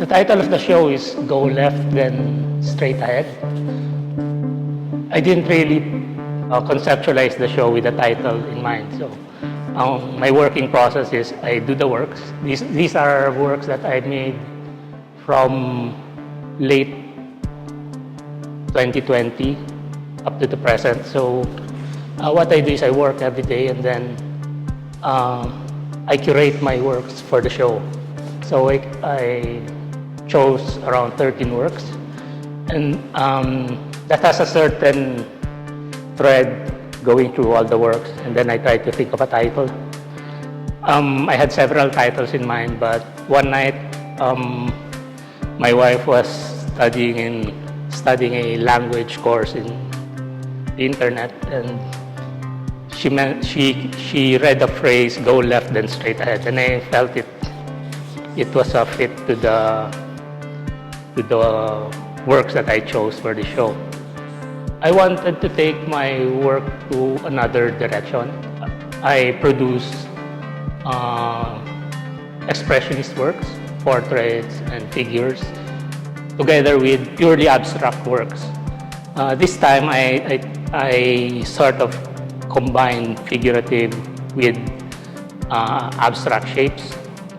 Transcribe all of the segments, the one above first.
The title of the show is Go Left Then Straight Ahead. I didn't really conceptualize the show with the title in mind. So my working process is I do the works. These are works that I made from late 2020 up to the present. So what I do is I work every day, and then I curate my works for the show. So I chose around 13 works, and that has a certain thread going through all the works, and then I try to think of a title. I had several titles in mind, but one night my wife was studying a language course in the internet, and she read the phrase "go left then straight ahead," and I felt it was a fit to the works that I chose for the show. I wanted to take my work to another direction. I produce expressionist works, portraits and figures, together with purely abstract works. This time I sort of combine figurative with abstract shapes.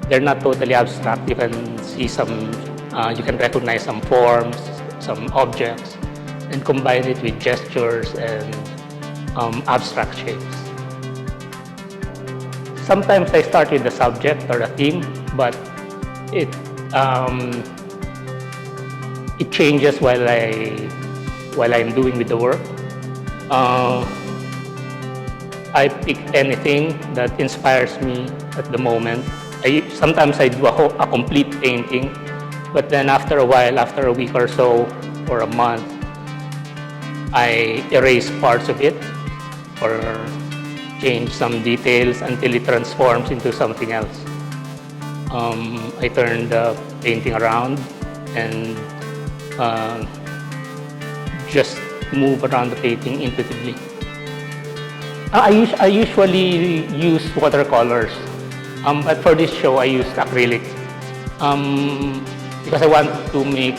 They're not totally abstract. You can see you can recognize some forms, some objects, and combine it with gestures and abstract shapes. Sometimes I start with the subject or the theme, but it changes while I'm doing with the work. I pick anything that inspires me at the moment. Sometimes I do a complete painting, but then after a while, after a week or so, or a month, I erase parts of it or change some details until it transforms into something else. I turn the painting around and just move around the painting intuitively. I usually use watercolors, but for this show I used acrylic because I want to make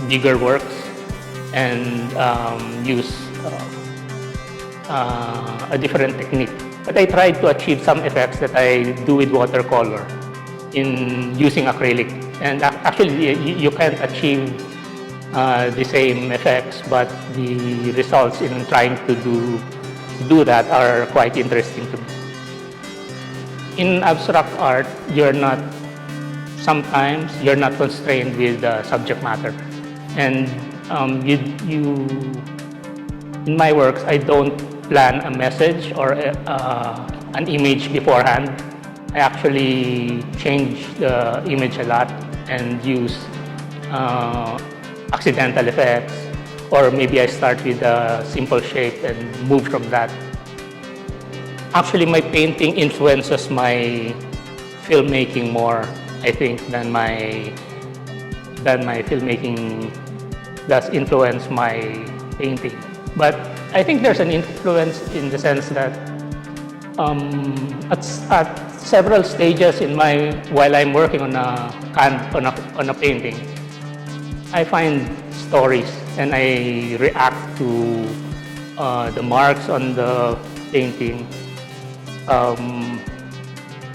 bigger works and use a different technique. But I tried to achieve some effects that I do with watercolor in using acrylic. And actually, you can't achieve the same effects, but the results in trying to do that are quite interesting to me. In abstract art, sometimes you're not constrained with the subject matter. And in my works, I don't plan a message or an image beforehand. I actually change the image a lot and use accidental effects, or maybe I start with a simple shape and move from that. Actually, my painting influences my filmmaking more, I think, than my filmmaking does influence my painting. But I think there's an influence in the sense that at several stages while I'm working on a painting, I find stories and I react to the marks on the painting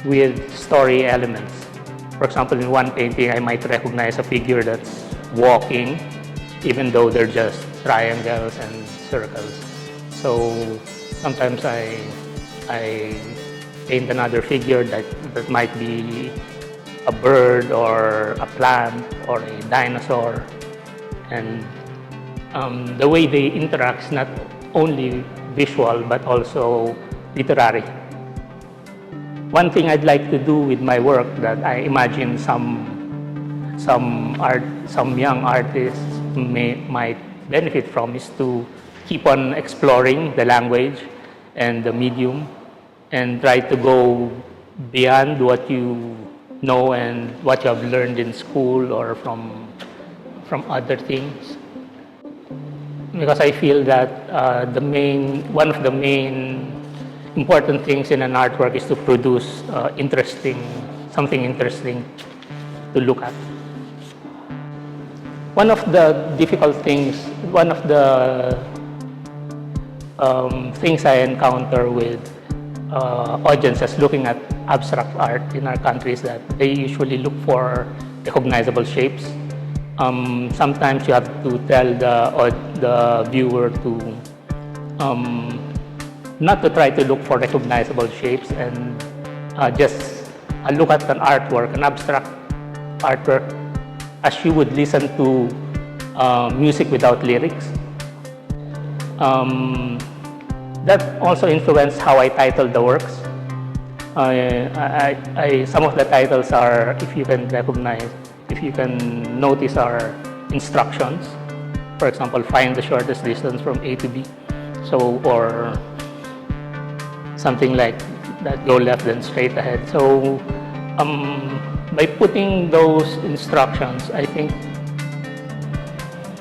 with story elements. For example, in one painting, I might recognize a figure that's walking, even though they're just triangles and circles. So sometimes I paint another figure that might be a bird or a plant or a dinosaur, and the way they interact is not only visual but also literary. One thing I'd like to do with my work that I imagine some young artists might benefit from is to keep on exploring the language and the medium and try to go beyond what you know and what you have learned in school or from other things. Because I feel that one of the main important things in an artwork is to produce something interesting to look at. One of the difficult things, one of the things I encounter with audiences looking at abstract art in our country is that they usually look for recognizable shapes. Sometimes you have to tell the viewer to not to try to look for recognizable shapes and just look at an artwork, an abstract artwork, as you would listen to music without lyrics. That also influenced how I titled the works. Some of the titles are, if you can recognize, if you can notice, are instructions. For example, find the shortest distance from A to B. So, or something like that, go left then straight ahead. So by putting those instructions, I think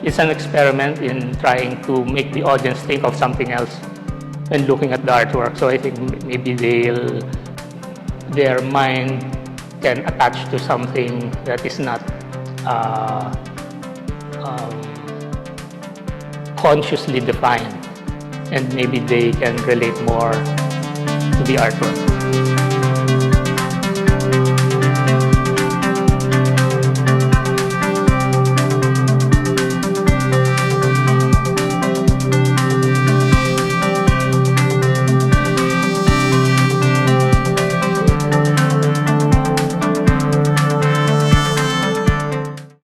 it's an experiment in trying to make the audience think of something else when looking at the artwork. So I think maybe their mind can attach to something that is not consciously defined, and maybe they can relate more to the artwork.